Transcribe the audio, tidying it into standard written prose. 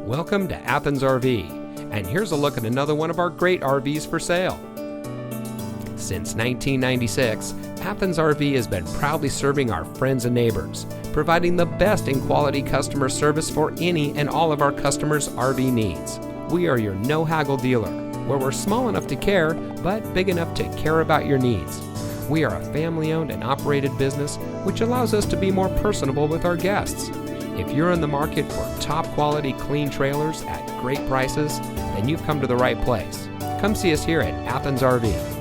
Welcome to Athens RV, and here's a look at another one of our great RVs for sale. Since 1996, Athens RV has been proudly serving our friends and neighbors, providing the best in quality customer service for any and all of our customers' RV needs. We are your no-haggle dealer, where we're small enough to care, but big enough to care about your needs. We are a family-owned and operated business, which allows us to be more personable with our guests. If you're in the market for top-quality clean trailers at great prices, then you've come to the right place. Come see us here at Athens RV.